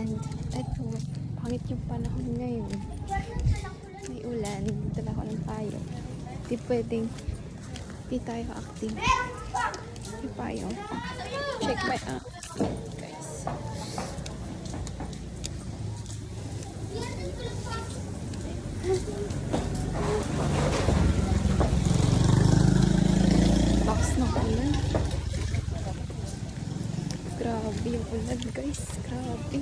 And eto, pangit yung panahon ngayon. May ulan, dala ko ng payo. Di pwedeng, di tayo active. May payo. Check my guys. Box ng ulan. Grabe yung ulan guys. Grabe.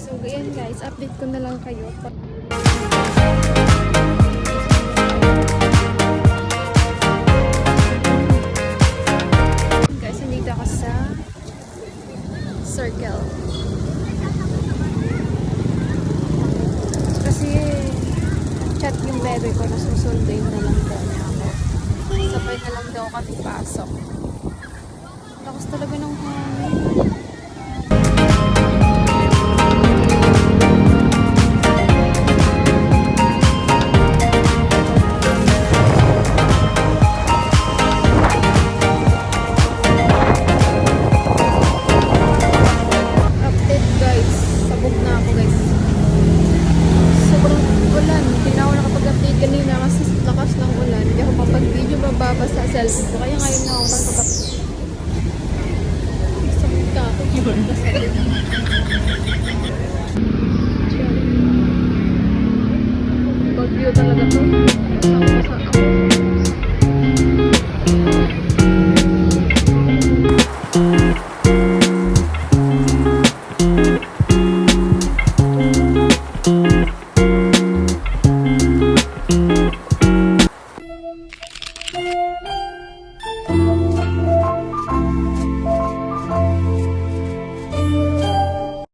So ganyan guys, update ko na lang kayo. Guys, nandito ako sa Circle. Kasi chat yung bebe ko na susunduin na lang daw niya ako. Sabay na lang daw kami pasok. Lakas talaga ng hangin.